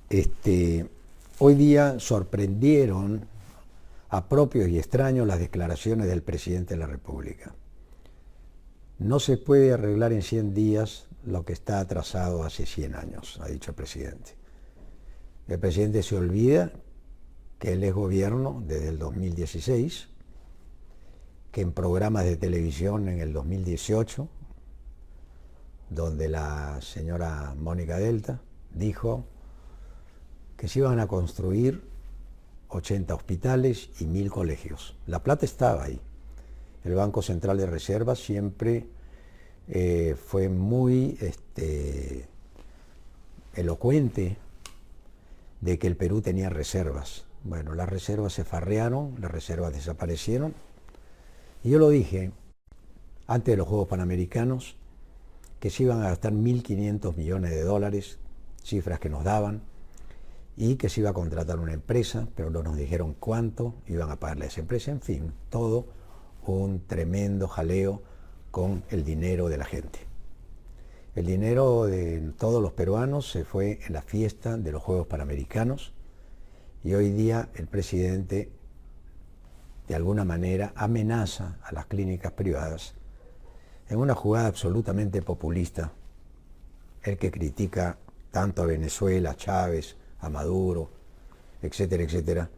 Este, hoy día sorprendieron a propios y extraños las declaraciones del presidente de la República. No se puede arreglar en 100 días lo que está atrasado hace 100 años, ha dicho el presidente. El presidente se olvida que él es gobierno desde el 2016, que en programas de televisión en el 2018, donde la señora Mónica Delta dijo que se iban a construir 80 hospitales y 1000 colegios. La plata estaba ahí. El Banco Central de Reservas siempre fue muy elocuente de que el Perú tenía reservas. Bueno, las reservas se farrearon, las reservas desaparecieron. Y yo lo dije antes de los Juegos Panamericanos, que se iban a gastar 1.500 millones de dólares, cifras que nos daban, y que se iba a contratar una empresa, pero no nos dijeron cuánto iban a pagarle a esa empresa. En fin, todo un tremendo jaleo con el dinero de la gente. El dinero de todos los peruanos se fue en la fiesta de los Juegos Panamericanos y hoy día el presidente de alguna manera amenaza a las clínicas privadas en una jugada absolutamente populista. El que critica tanto a Venezuela, a Chávez, a Maduro, etcétera, etcétera,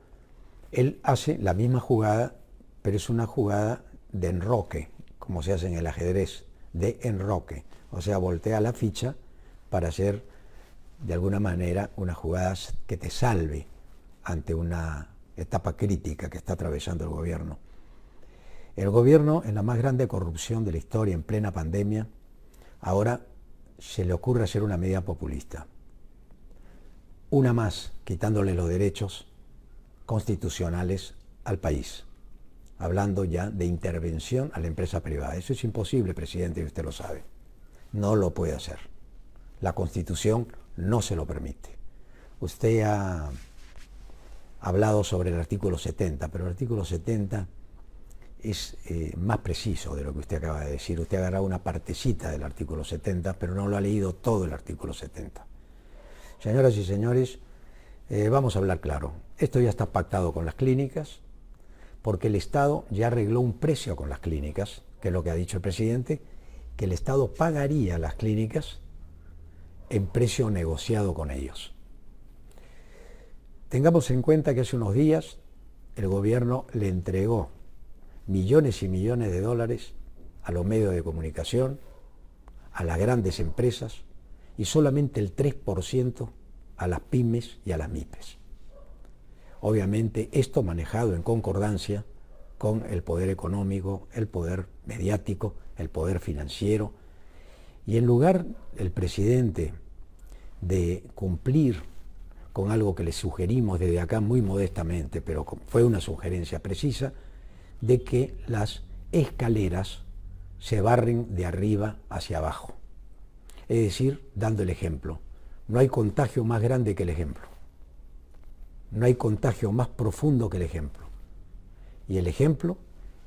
él hace la misma jugada, pero es una jugada de enroque, como se hace en el ajedrez, de enroque. O sea, voltea la ficha para hacer, de alguna manera, una jugada que te salve ante una etapa crítica que está atravesando el gobierno. El gobierno, en la más grande corrupción de la historia, en plena pandemia, ahora se le ocurre hacer una medida populista. Una más, quitándole los derechos constitucionales al país, hablando ya de intervención a la empresa privada. Eso es imposible, presidente, y usted lo sabe. No lo puede hacer. La Constitución no se lo permite. Usted ha hablado sobre el artículo 70, pero el artículo 70 es más preciso de lo que usted acaba de decir. Usted ha agarrado una partecita del artículo 70, pero no lo ha leído todo el artículo 70. Señoras y señores, vamos a hablar claro. Esto ya está pactado con las clínicas, porque el Estado ya arregló un precio con las clínicas, que es lo que ha dicho el presidente, que el Estado pagaría a las clínicas en precio negociado con ellos. Tengamos en cuenta que hace unos días el gobierno le entregó millones y millones de dólares a los medios de comunicación, a las grandes empresas, y solamente el 3% a las pymes y a las MIPES. Obviamente esto manejado en concordancia con el poder económico, el poder mediático, el poder financiero, y en lugar el presidente de cumplir con algo que le sugerimos desde acá muy modestamente, pero fue una sugerencia precisa, de que las escaleras se barren de arriba hacia abajo. Es decir, dando el ejemplo. No hay contagio más grande que el ejemplo. No hay contagio más profundo que el ejemplo. Y el ejemplo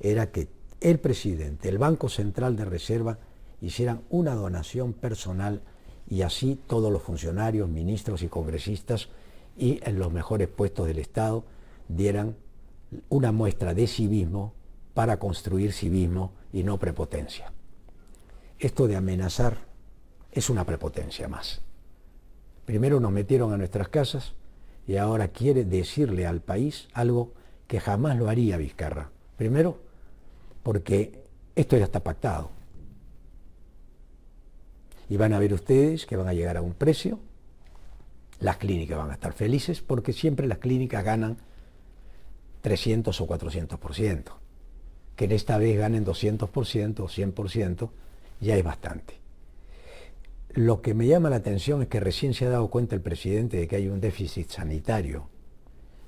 era que el presidente, el Banco Central de Reserva, hicieran una donación personal y así todos los funcionarios, ministros y congresistas y en los mejores puestos del Estado dieran una muestra de civismo para construir civismo y no prepotencia. Esto de amenazar es una prepotencia más. Primero nos metieron a nuestras casas y ahora quiere decirle al país algo que jamás lo haría Vizcarra. Primero, porque esto ya está pactado. Y van a ver ustedes que van a llegar a un precio, las clínicas van a estar felices porque siempre las clínicas ganan 300 o 400%. Que en esta vez ganen 200% o 100% ya es bastante. Lo que me llama la atención es que recién se ha dado cuenta el presidente de que hay un déficit sanitario.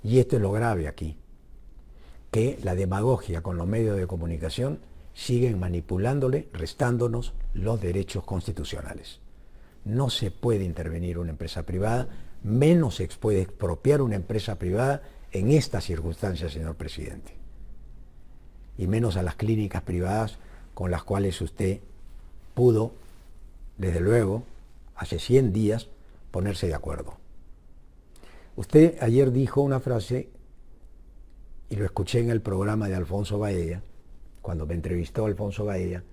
Y esto es lo grave aquí, que la demagogia con los medios de comunicación siguen manipulándole, restándonos los derechos constitucionales. No se puede intervenir una empresa privada, menos se puede expropiar una empresa privada en estas circunstancias, señor presidente. Y menos a las clínicas privadas con las cuales usted pudo, desde luego, hace 100 días, ponerse de acuerdo. Usted ayer dijo una frase, y lo escuché en el programa de Alfonso Baella, cuando me entrevistó Alfonso Baella,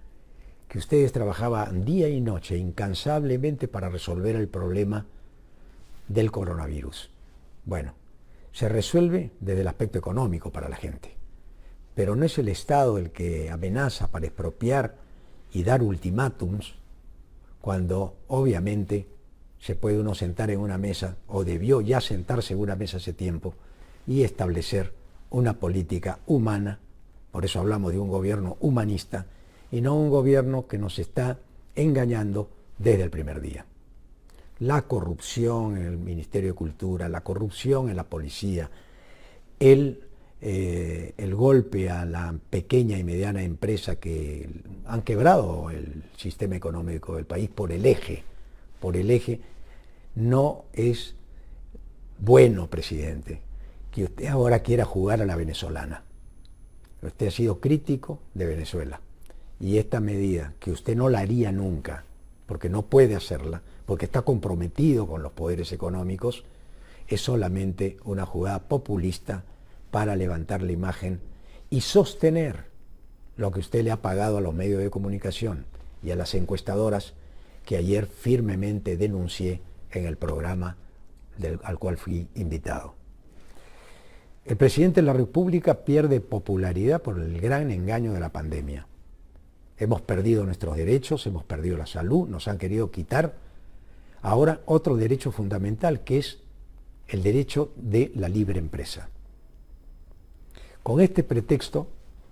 que ustedes trabajaban día y noche incansablemente para resolver el problema del coronavirus. Bueno, se resuelve desde el aspecto económico para la gente, pero no es el Estado el que amenaza para expropiar y dar ultimátums cuando obviamente se puede uno sentar en una mesa, o debió ya sentarse en una mesa hace tiempo, y establecer una política humana. Por eso hablamos de un gobierno humanista y no un gobierno que nos está engañando desde el primer día. La corrupción en el Ministerio de Cultura, la corrupción en la policía, el golpe a la pequeña y mediana empresa que han quebrado el sistema económico del país por el eje, no es bueno, presidente, que usted ahora quiera jugar a la venezolana. Usted ha sido crítico de Venezuela y esta medida, que usted no la haría nunca, porque no puede hacerla, porque está comprometido con los poderes económicos, es solamente una jugada populista para levantar la imagen y sostener lo que usted le ha pagado a los medios de comunicación y a las encuestadoras que ayer firmemente denuncié en el programa al cual fui invitado. El presidente de la República pierde popularidad por el gran engaño de la pandemia. Hemos perdido nuestros derechos, hemos perdido la salud, nos han querido quitar ahora otro derecho fundamental, que es el derecho de la libre empresa. Con este pretexto,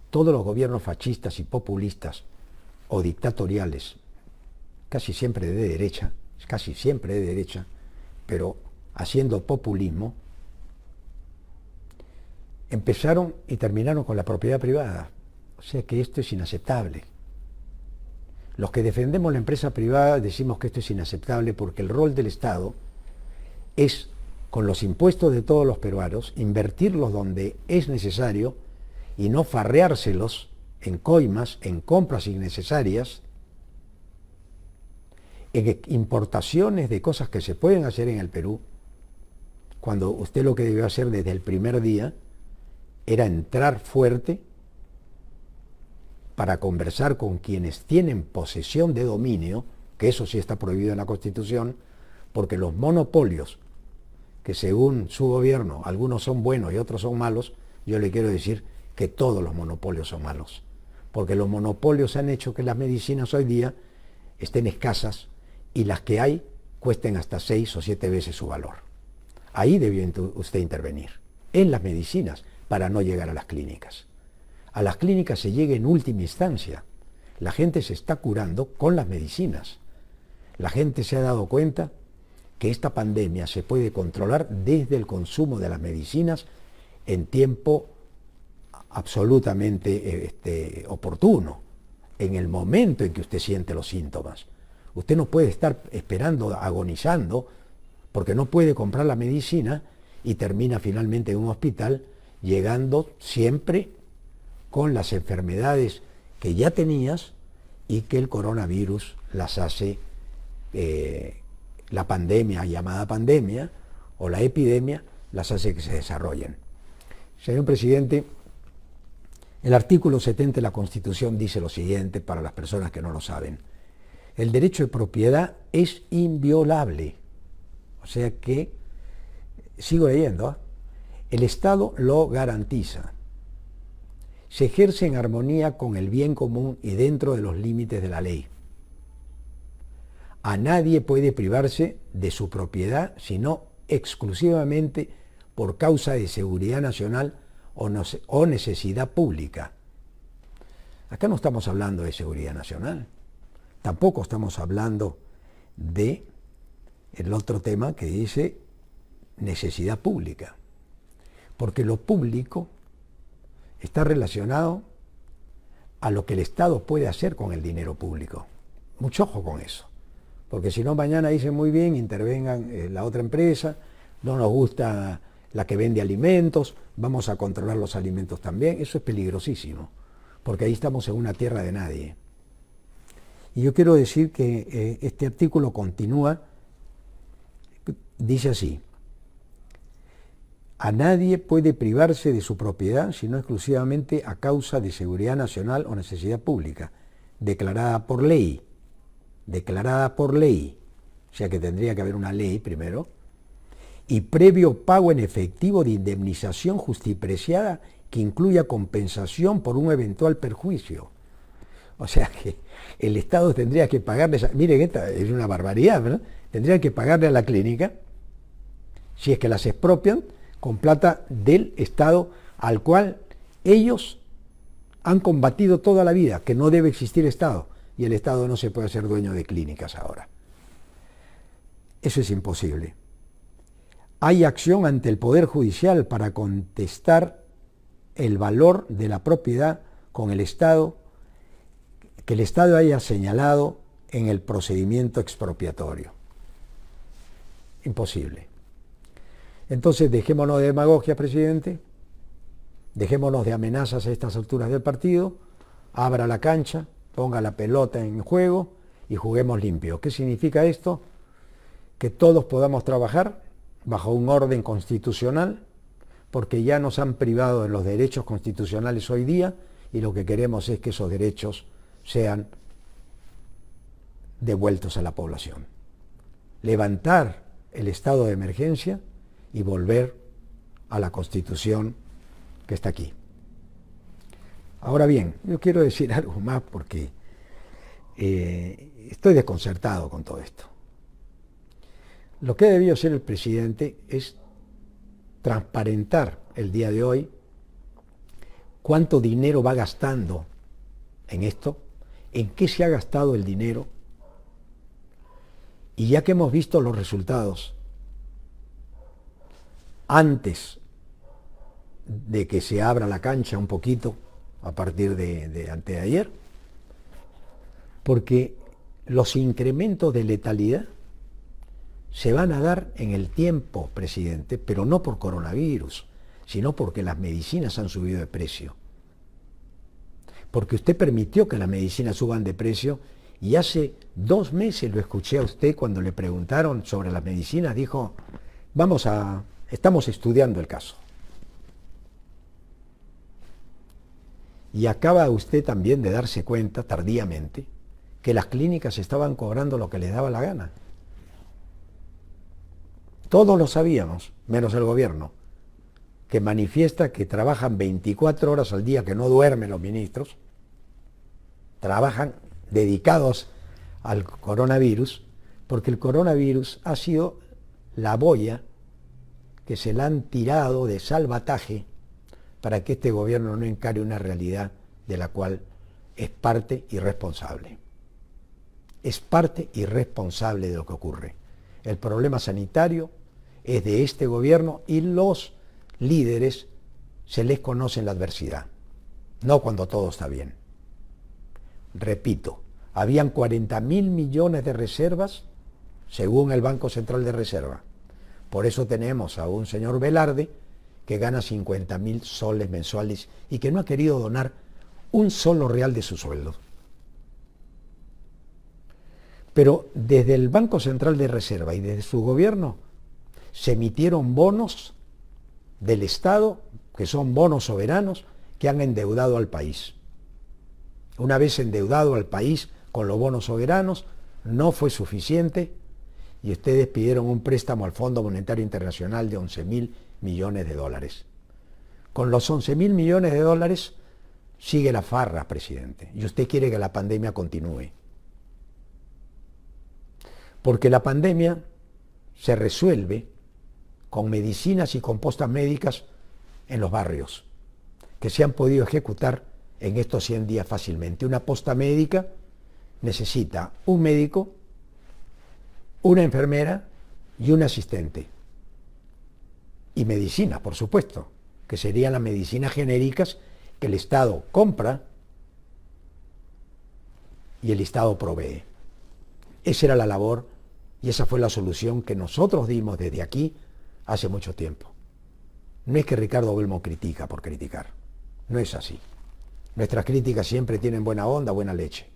todos los gobiernos fascistas y populistas o dictatoriales, casi siempre de derecha, pero haciendo populismo, empezaron y terminaron con la propiedad privada. O sea que esto es inaceptable. Los que defendemos la empresa privada decimos que esto es inaceptable porque el rol del Estado es, con los impuestos de todos los peruanos, invertirlos donde es necesario y no farreárselos en coimas, en compras innecesarias, en importaciones de cosas que se pueden hacer en el Perú, cuando usted lo que debió hacer desde el primer día era entrar fuerte para conversar con quienes tienen posesión de dominio, que eso sí está prohibido en la Constitución, porque los monopolios, que según su gobierno algunos son buenos y otros son malos, yo le quiero decir que todos los monopolios son malos, porque los monopolios han hecho que las medicinas hoy día estén escasas y las que hay cuesten hasta 6 o 7 veces su valor. Ahí debió usted intervenir, en las medicinas, para no llegar a las clínicas. A las clínicas se llega en última instancia. La gente se está curando con las medicinas. La gente se ha dado cuenta que esta pandemia se puede controlar desde el consumo de las medicinas en tiempo absolutamente oportuno, en el momento en que usted siente los síntomas. Usted no puede estar esperando, agonizando, porque no puede comprar la medicina y termina finalmente en un hospital, llegando siempre con las enfermedades que ya tenías y que el coronavirus las hace, la pandemia, llamada pandemia, o la epidemia, las hace que se desarrollen. Señor presidente, el artículo 70 de la Constitución dice lo siguiente para las personas que no lo saben. El derecho de propiedad es inviolable. O sea que, sigo leyendo, el Estado lo garantiza. Se ejerce en armonía con el bien común y dentro de los límites de la ley. A nadie puede privarse de su propiedad, sino exclusivamente por causa de seguridad nacional o necesidad pública. Acá no estamos hablando de seguridad nacional. Tampoco estamos hablando de el otro tema que dice necesidad pública. Porque lo público está relacionado a lo que el Estado puede hacer con el dinero público. Mucho ojo con eso. Porque si no, mañana dicen muy bien, intervengan la otra empresa, no nos gusta la que vende alimentos, vamos a controlar los alimentos también. Eso es peligrosísimo, porque ahí estamos en una tierra de nadie. Y yo quiero decir que este artículo continúa, dice así: A nadie puede privarse de su propiedad sino exclusivamente a causa de seguridad nacional o necesidad pública, declarada por ley. Declarada por ley. O sea que tendría que haber una ley primero. Y previo pago en efectivo de indemnización justipreciada que incluya compensación por un eventual perjuicio. O sea que el Estado tendría que pagarle, miren, esta es una barbaridad, ¿verdad? Tendría que pagarle a la clínica, si es que las expropian, con plata del Estado al cual ellos han combatido toda la vida, que no debe existir Estado, y el Estado no se puede hacer dueño de clínicas ahora. Eso es imposible. Hay acción ante el Poder Judicial para contestar el valor de la propiedad con el Estado, que el Estado haya señalado en el procedimiento expropiatorio. Imposible. Entonces dejémonos de demagogia, presidente, dejémonos de amenazas a estas alturas del partido, abra la cancha, ponga la pelota en juego y juguemos limpio. ¿Qué significa esto? Que todos podamos trabajar bajo un orden constitucional, porque ya nos han privado de los derechos constitucionales hoy día y lo que queremos es que esos derechos sean devueltos a la población. Levantar el estado de emergencia y volver a la Constitución que está aquí. Ahora bien, yo quiero decir algo más porque estoy desconcertado con todo esto. Lo que debió hacer el presidente es transparentar el día de hoy cuánto dinero va gastando en esto, en qué se ha gastado el dinero, y ya que hemos visto los resultados antes de que se abra la cancha un poquito a partir de anteayer, porque los incrementos de letalidad se van a dar en el tiempo, presidente, pero no por coronavirus, sino porque las medicinas han subido de precio. Porque usted permitió que las medicinas suban de precio y hace 2 meses lo escuché a usted cuando le preguntaron sobre las medicinas, dijo, estamos estudiando el caso. Y acaba usted también de darse cuenta, tardíamente, que las clínicas estaban cobrando lo que les daba la gana. Todos lo sabíamos, menos el gobierno, que manifiesta que trabajan 24 horas al día, que no duermen los ministros, trabajan dedicados al coronavirus, porque el coronavirus ha sido la boya que se la han tirado de salvataje para que este gobierno no encare una realidad de la cual es parte irresponsable. Es parte irresponsable de lo que ocurre. El problema sanitario es de este gobierno y los líderes se les conoce en la adversidad, no cuando todo está bien. Repito, habían 40.000 millones de reservas según el Banco Central de Reserva. Por eso tenemos a un señor Velarde que gana 50.000 soles mensuales y que no ha querido donar un solo real de su sueldo. Pero desde el Banco Central de Reserva y desde su gobierno se emitieron bonos del Estado, que son bonos soberanos, que han endeudado al país. Una vez endeudado al país con los bonos soberanos, no fue suficiente y ustedes pidieron un préstamo al Fondo Monetario Internacional de 11.000 millones de dólares. Con los 11.000 millones de dólares sigue la farra, presidente, y usted quiere que la pandemia continúe. Porque la pandemia se resuelve con medicinas y con postas médicas en los barrios, que se han podido ejecutar en estos 100 días fácilmente. Una posta médica necesita un médico, una enfermera y un asistente. Y medicinas, por supuesto, que serían las medicinas genéricas que el Estado compra y el Estado provee. Esa era la labor y esa fue la solución que nosotros dimos desde aquí hace mucho tiempo. No es que Ricardo Belmo critica por criticar, no es así. Nuestras críticas siempre tienen buena onda, buena leche.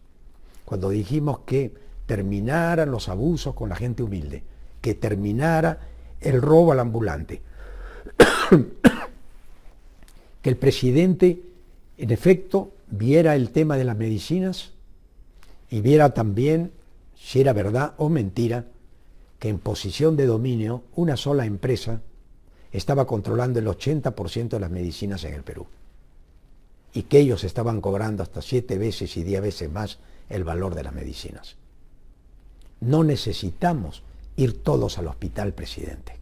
Cuando dijimos que terminaran los abusos con la gente humilde, que terminara el robo al ambulante, que el presidente, en efecto, viera el tema de las medicinas y viera también si era verdad o mentira que en posición de dominio una sola empresa estaba controlando el 80% de las medicinas en el Perú y que ellos estaban cobrando hasta 7 veces y 10 veces más el valor de las medicinas. No necesitamos ir todos al hospital, presidente.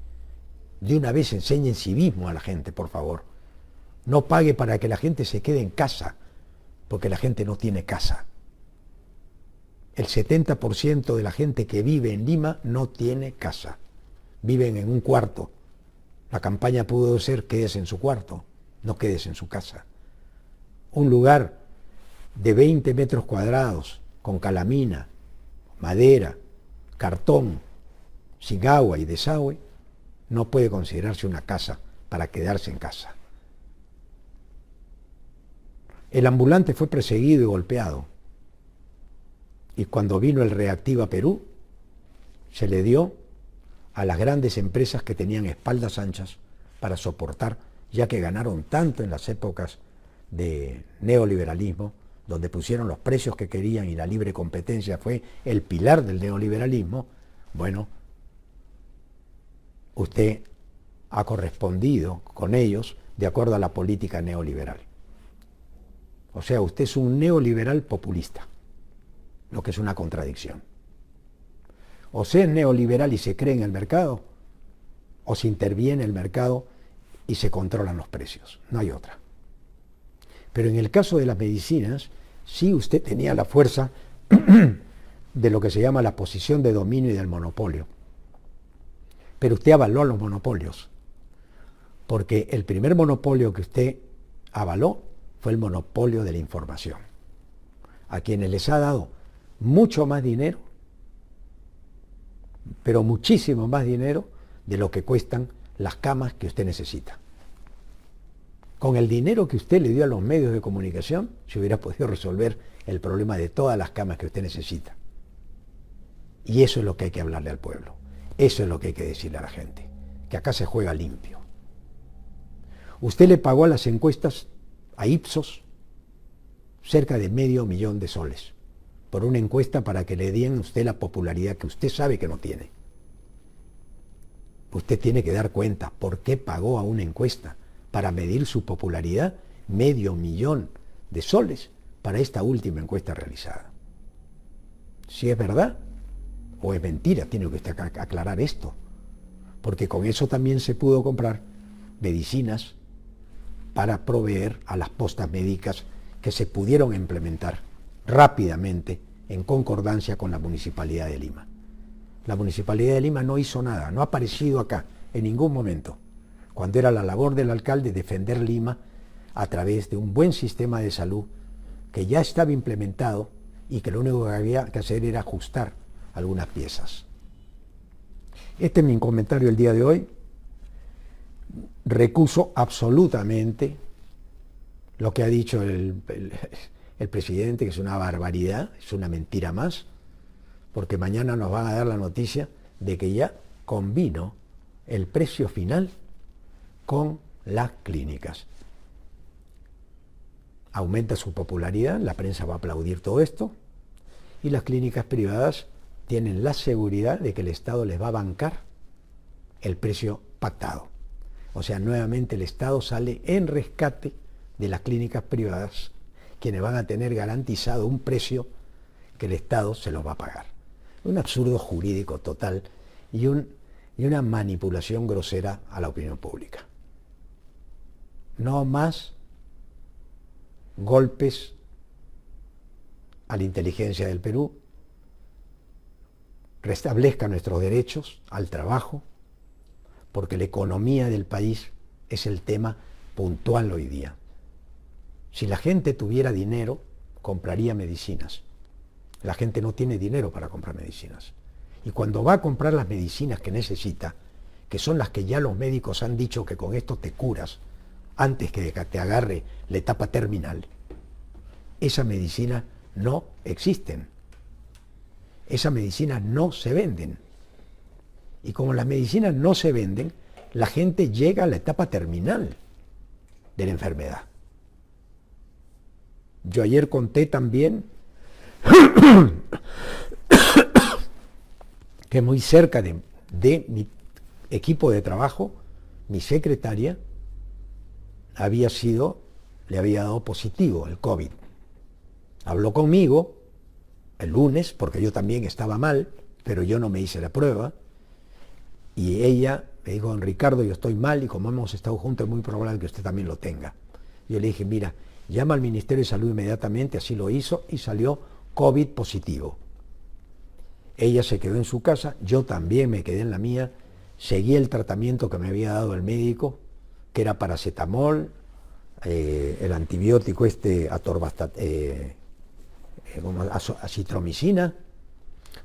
De una vez enseñen civismo a la gente, por favor. No pague para que la gente se quede en casa, porque la gente no tiene casa. El 70% de la gente que vive en Lima no tiene casa. Viven en un cuarto. La campaña pudo ser quédese en su cuarto, no quédese en su casa. Un lugar de 20 metros cuadrados, con calamina, madera, cartón, sin agua y desagüe, no puede considerarse una casa para quedarse en casa. El ambulante fue perseguido y golpeado. Y cuando vino el Reactiva Perú, se le dio a las grandes empresas que tenían espaldas anchas para soportar, ya que ganaron tanto en las épocas de neoliberalismo, donde pusieron los precios que querían y la libre competencia fue el pilar del neoliberalismo. Bueno, usted ha correspondido con ellos de acuerdo a la política neoliberal. O sea, usted es un neoliberal populista, lo que es una contradicción. O se es neoliberal y se cree en el mercado, o se interviene el mercado y se controlan los precios. No hay otra. Pero en el caso de las medicinas, sí usted tenía la fuerza de lo que se llama la posición de dominio y del monopolio. Pero usted avaló los monopolios, porque el primer monopolio que usted avaló fue el monopolio de la información, a quienes les ha dado mucho más dinero, pero muchísimo más dinero de lo que cuestan las camas que usted necesita. Con el dinero que usted le dio a los medios de comunicación, se hubiera podido resolver el problema de todas las camas que usted necesita. Y eso es lo que hay que hablarle al pueblo. Eso es lo que hay que decirle a la gente, que acá se juega limpio. Usted le pagó a las encuestas, a Ipsos, cerca de $500,000 de soles, por una encuesta para que le den a usted la popularidad que usted sabe que no tiene. Usted tiene que dar cuenta por qué pagó a una encuesta para medir su popularidad $500,000 de soles para esta última encuesta realizada. Si es verdad o es mentira, tiene que usted aclarar esto, porque con eso también se pudo comprar medicinas para proveer a las postas médicas que se pudieron implementar rápidamente en concordancia con la Municipalidad de Lima. La Municipalidad de Lima no hizo nada, no ha aparecido acá en ningún momento, cuando era la labor del alcalde defender Lima a través de un buen sistema de salud que ya estaba implementado y que lo único que había que hacer era ajustar algunas piezas. Este es mi comentario el día de hoy. Recuso absolutamente lo que ha dicho el presidente, que es una barbaridad, es una mentira más, porque mañana nos van a dar la noticia de que ya combinó el precio final con las clínicas. Aumenta su popularidad, la prensa va a aplaudir todo esto, y las clínicas privadas tienen la seguridad de que el Estado les va a bancar el precio pactado. O sea, nuevamente el Estado sale en rescate de las clínicas privadas, quienes van a tener garantizado un precio que el Estado se los va a pagar. Un absurdo jurídico total y una manipulación grosera a la opinión pública. No más golpes a la inteligencia del Perú, restablezca nuestros derechos al trabajo, porque la economía del país es el tema puntual hoy día. Si la gente tuviera dinero, compraría medicinas. La gente no tiene dinero para comprar medicinas. Y cuando va a comprar las medicinas que necesita, que son las que ya los médicos han dicho que con esto te curas, antes que te agarre la etapa terminal, esas medicinas no existen. Esas medicinas no se venden. Y como las medicinas no se venden, la gente llega a la etapa terminal de la enfermedad. Yo ayer conté también que muy cerca de mi equipo de trabajo, mi secretaria le había dado positivo el COVID. Habló conmigo el lunes, porque yo también estaba mal, pero yo no me hice la prueba, y ella me dijo: don Ricardo, yo estoy mal y como hemos estado juntos es muy probable que usted también lo tenga. Yo le dije: mira, llama al Ministerio de Salud inmediatamente. Así lo hizo y salió COVID positivo. Ella se quedó en su casa, yo también me quedé en la mía, seguí el tratamiento que me había dado el médico, que era paracetamol, el antibiótico acitromicina,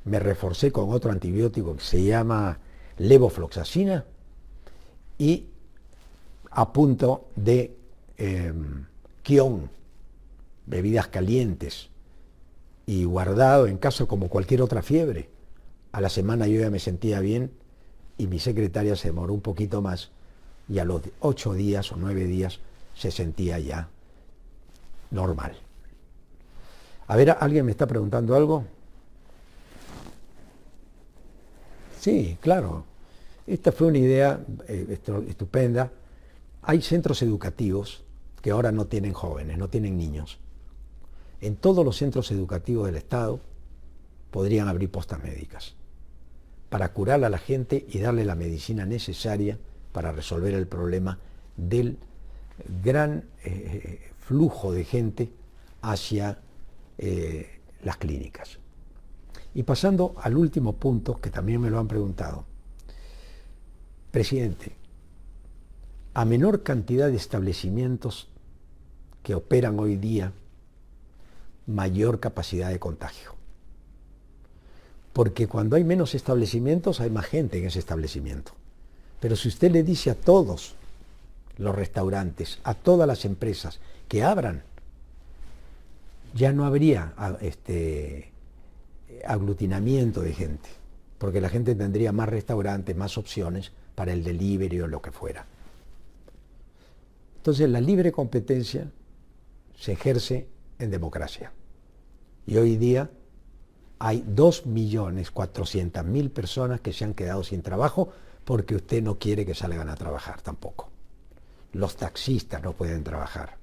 me reforcé con otro antibiótico que se llama levofloxacina, y a punto de quión, bebidas calientes, y guardado en casa como cualquier otra fiebre. A la semana yo ya me sentía bien y mi secretaria se demoró un poquito más y a los 8 días o 9 días se sentía ya normal. A ver, ¿alguien me está preguntando algo? Sí, claro. Esta fue una idea estupenda. Hay centros educativos que ahora no tienen jóvenes, no tienen niños. En todos los centros educativos del Estado podrían abrir postas médicas para curar a la gente y darle la medicina necesaria para resolver el problema del gran flujo de gente hacia las clínicas. Y pasando al último punto, que también me lo han preguntado. Presidente, a menor cantidad de establecimientos que operan hoy día, mayor capacidad de contagio. Porque cuando hay menos establecimientos, hay más gente en ese establecimiento. Pero si usted le dice a todos los restaurantes, a todas las empresas que abran, ya no habría aglutinamiento de gente, porque la gente tendría más restaurantes, más opciones para el delivery o lo que fuera. Entonces la libre competencia se ejerce en democracia. Y hoy día hay 2.400.000 personas que se han quedado sin trabajo porque usted no quiere que salgan a trabajar tampoco. Los taxistas no pueden trabajar.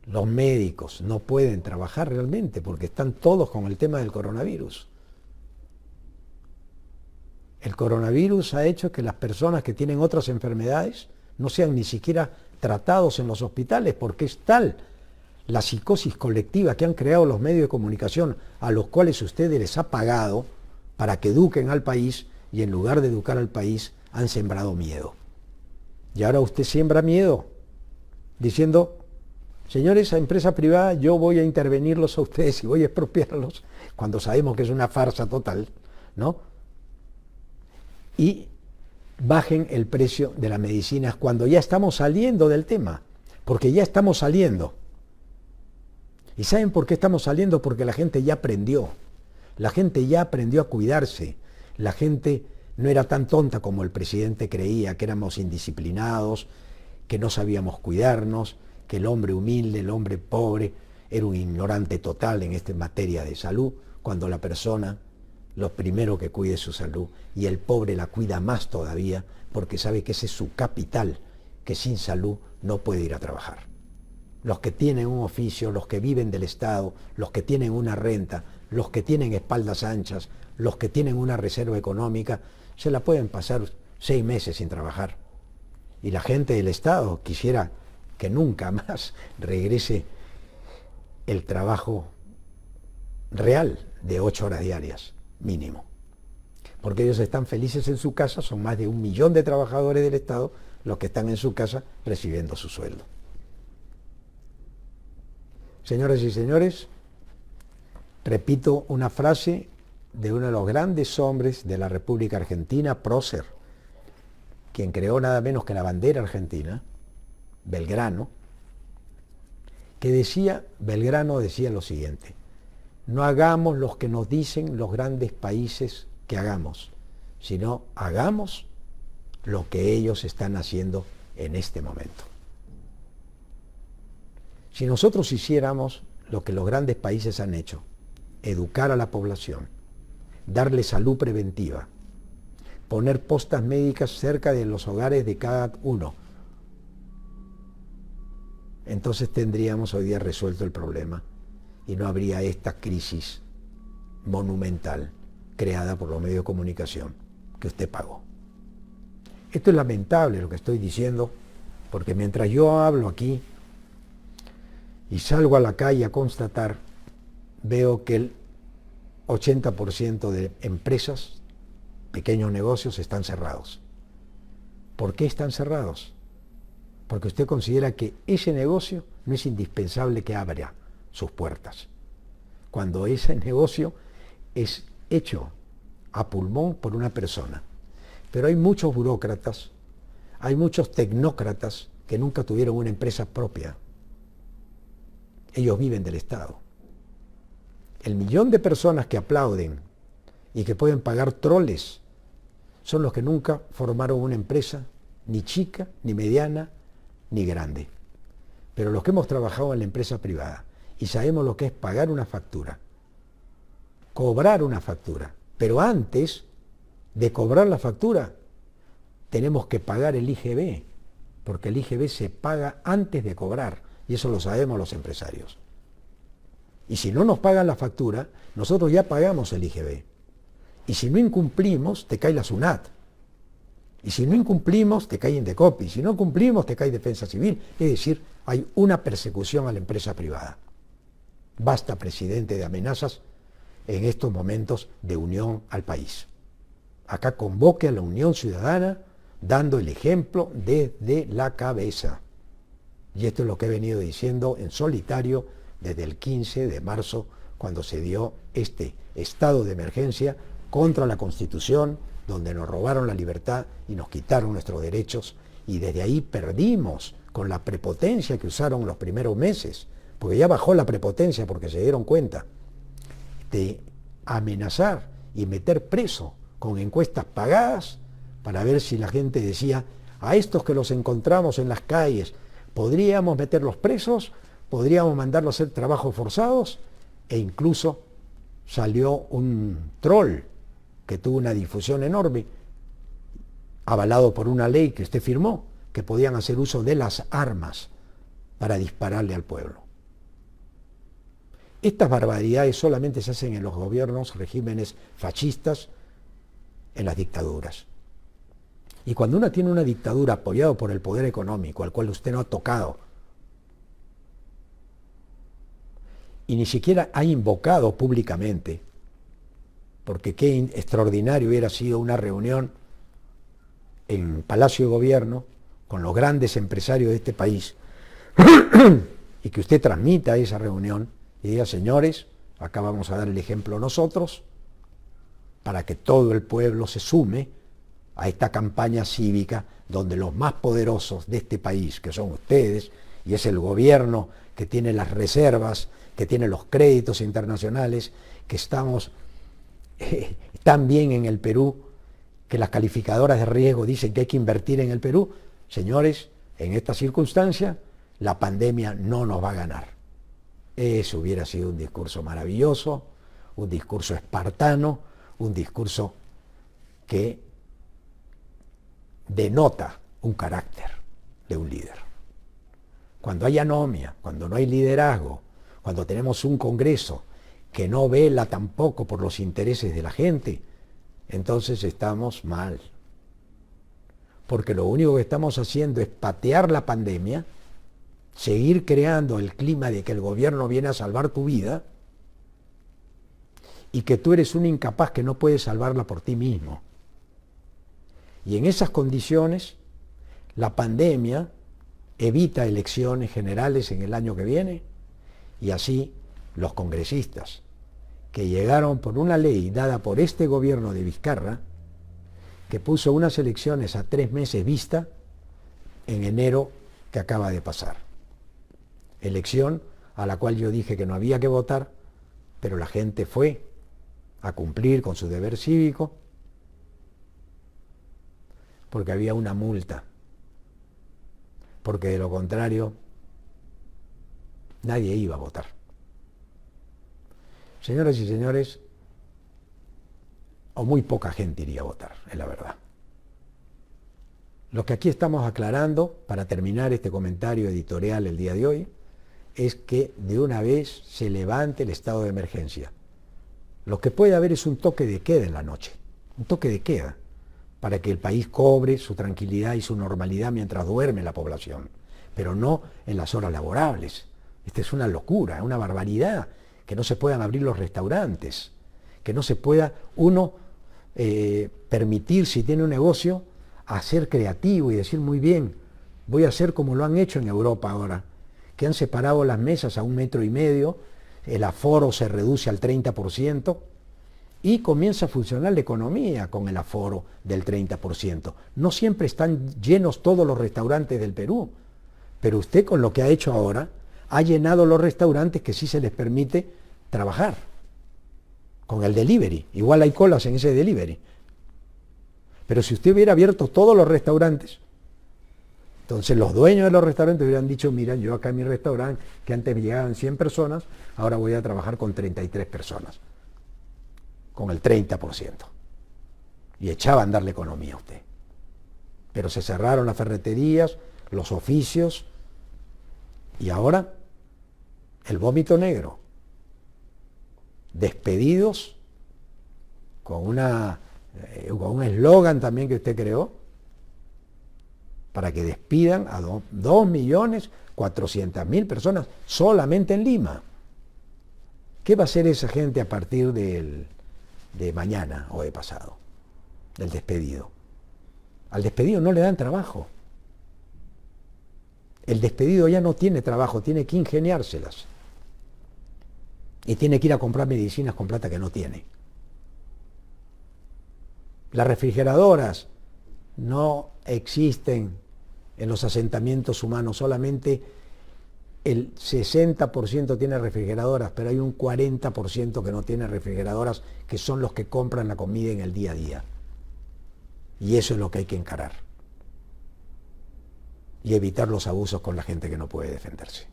Los médicos no pueden trabajar realmente porque están todos con el tema del coronavirus. El coronavirus ha hecho que las personas que tienen otras enfermedades no sean ni siquiera tratados en los hospitales porque es tal la psicosis colectiva que han creado los medios de comunicación a los cuales ustedes les ha pagado para que eduquen al país, y en lugar de educar al país han sembrado miedo. Y ahora usted siembra miedo diciendo: señores, a empresa privada yo voy a intervenirlos a ustedes y voy a expropiarlos, cuando sabemos que es una farsa total, ¿no? Y bajen el precio de las medicinas cuando ya estamos saliendo del tema, porque ya estamos saliendo. ¿Y saben por qué estamos saliendo? Porque la gente ya aprendió. La gente ya aprendió a cuidarse. La gente no era tan tonta como el presidente creía, que éramos indisciplinados, que no sabíamos cuidarnos, que el hombre humilde, el hombre pobre, era un ignorante total en esta materia de salud, cuando la persona, lo primero que cuide es su salud, y el pobre la cuida más todavía, porque sabe que ese es su capital, que sin salud no puede ir a trabajar. Los que tienen un oficio, los que viven del Estado, los que tienen una renta, los que tienen espaldas anchas, los que tienen una reserva económica, se la pueden pasar 6 meses sin trabajar. Y la gente del Estado quisiera que nunca más regrese el trabajo real de 8 horas diarias, mínimo. Porque ellos están felices en su casa, son más de 1 millón de trabajadores del Estado los que están en su casa recibiendo su sueldo. Señoras y señores, repito una frase de uno de los grandes hombres de la República Argentina, Prócer, quien creó nada menos que la bandera argentina, Belgrano, que decía, Belgrano decía lo siguiente: no hagamos lo que nos dicen los grandes países que hagamos, sino hagamos lo que ellos están haciendo en este momento. Si nosotros hiciéramos lo que los grandes países han hecho, educar a la población, darle salud preventiva, poner postas médicas cerca de los hogares de cada uno, entonces tendríamos hoy día resuelto el problema y no habría esta crisis monumental creada por los medios de comunicación que usted pagó. Esto es lamentable lo que estoy diciendo, porque mientras yo hablo aquí y salgo a la calle a constatar, veo que el 80% de empresas, pequeños negocios, están cerrados. ¿Por qué están cerrados? Porque usted considera que ese negocio no es indispensable que abra sus puertas, cuando ese negocio es hecho a pulmón por una persona. Pero hay muchos burócratas, hay muchos tecnócratas que nunca tuvieron una empresa propia. Ellos viven del Estado. El millón de personas que aplauden y que pueden pagar troles son los que nunca formaron una empresa, ni chica, ni mediana, ni grande. Pero los que hemos trabajado en la empresa privada y sabemos lo que es pagar una factura, cobrar una factura, pero antes de cobrar la factura tenemos que pagar el IGB, porque el IGB se paga antes de cobrar, y eso lo sabemos los empresarios. Y si no nos pagan la factura, nosotros ya pagamos el IGB. Y si no incumplimos, te cae la SUNAT. Y si no incumplimos, te cae Indecopi. Si no cumplimos, te cae Defensa Civil. Es decir, hay una persecución a la empresa privada. Basta, presidente, de amenazas en estos momentos de unión al país. Acá convoque a la Unión Ciudadana dando el ejemplo desde la cabeza. Y esto es lo que he venido diciendo en solitario desde el 15 de marzo, cuando se dio este estado de emergencia contra la Constitución, donde nos robaron la libertad y nos quitaron nuestros derechos, y desde ahí perdimos con la prepotencia que usaron los primeros meses, porque ya bajó la prepotencia porque se dieron cuenta de amenazar y meter preso con encuestas pagadas para ver si la gente decía: a estos que los encontramos en las calles, ¿podríamos meterlos presos? ¿Podríamos mandarlos a hacer trabajos forzados? E incluso salió un troll que tuvo una difusión enorme, avalado por una ley que usted firmó, que podían hacer uso de las armas para dispararle al pueblo. Estas barbaridades solamente se hacen en los gobiernos, regímenes fascistas, en las dictaduras. Y cuando uno tiene una dictadura apoyada por el poder económico, al cual usted no ha tocado, y ni siquiera ha invocado públicamente, porque qué extraordinario hubiera sido una reunión en Palacio de Gobierno con los grandes empresarios de este país, y que usted transmita esa reunión y diga: señores, acá vamos a dar el ejemplo nosotros, para que todo el pueblo se sume a esta campaña cívica donde los más poderosos de este país, que son ustedes, y es el gobierno que tiene las reservas, que tiene los créditos internacionales, que estamos tan bien en el Perú, que las calificadoras de riesgo dicen que hay que invertir en el Perú. Señores, en esta circunstancia, la pandemia no nos va a ganar. Eso hubiera sido un discurso maravilloso, un discurso espartano, un discurso que denota un carácter de un líder. Cuando hay anomia, cuando no hay liderazgo, cuando tenemos un Congreso que no vela tampoco por los intereses de la gente, entonces estamos mal. Porque lo único que estamos haciendo es patear la pandemia, seguir creando el clima de que el gobierno viene a salvar tu vida y que tú eres un incapaz que no puedes salvarla por ti mismo. Y en esas condiciones, la pandemia evita elecciones generales en el año que viene, y así los congresistas que llegaron por una ley dada por este gobierno de Vizcarra, que puso unas elecciones a 3 meses vista en enero que acaba de pasar. Elección a la cual yo dije que no había que votar, pero la gente fue a cumplir con su deber cívico. porque había una multa, porque de lo contrario nadie iba a votar. Señoras y señores, o muy poca gente iría a votar, es la verdad. Lo que aquí estamos aclarando, para terminar este comentario editorial el día de hoy, es que de una vez se levante el estado de emergencia. Lo que puede haber es un toque de queda en la noche, un toque de queda, para que el país cobre su tranquilidad y su normalidad mientras duerme la población, pero no en las horas laborables. Esta es una locura, una barbaridad, que no se puedan abrir los restaurantes, que no se pueda uno permitir, si tiene un negocio, a ser creativo y decir muy bien, voy a hacer como lo han hecho en Europa ahora, que han separado las mesas a 1,5 metros, el aforo se reduce al 30% y comienza a funcionar la economía con el aforo del 30%. No siempre están llenos todos los restaurantes del Perú, pero usted con lo que ha hecho ahora ha llenado los restaurantes que sí se les permite trabajar con el delivery. Igual hay colas en ese delivery. Pero si usted hubiera abierto todos los restaurantes, entonces los dueños de los restaurantes hubieran dicho, mira, yo acá en mi restaurante, que antes me llegaban 100 personas, ahora voy a trabajar con 33 personas, con el 30%. Y echaba a andar la economía a usted. Pero se cerraron las ferreterías, los oficios, y ahora el vómito negro. Despedidos con un eslogan también que usted creó, para que despidan a 2.400.000 personas solamente en Lima. ¿Qué va a hacer esa gente a partir de mañana o de pasado? Del despedido. Al despedido no le dan trabajo. El despedido ya no tiene trabajo, tiene que ingeniárselas. Y tiene que ir a comprar medicinas con plata que no tiene. Las refrigeradoras no existen en los asentamientos humanos, solamente el 60% tiene refrigeradoras, pero hay un 40% que no tiene refrigeradoras, que son los que compran la comida en el día a día. Y eso es lo que hay que encarar. Y evitar los abusos con la gente que no puede defenderse.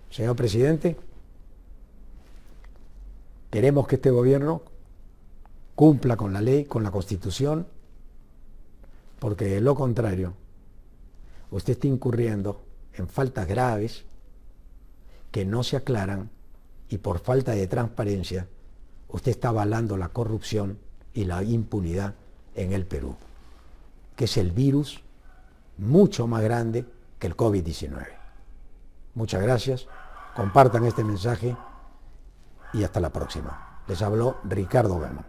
Señor presidente, queremos que este gobierno cumpla con la ley, con la Constitución, porque de lo contrario, usted está incurriendo en faltas graves que no se aclaran y por falta de transparencia, usted está avalando la corrupción y la impunidad en el Perú, que es el virus mucho más grande que el COVID-19. Muchas gracias, compartan este mensaje y hasta la próxima. Les habló Ricardo Gama.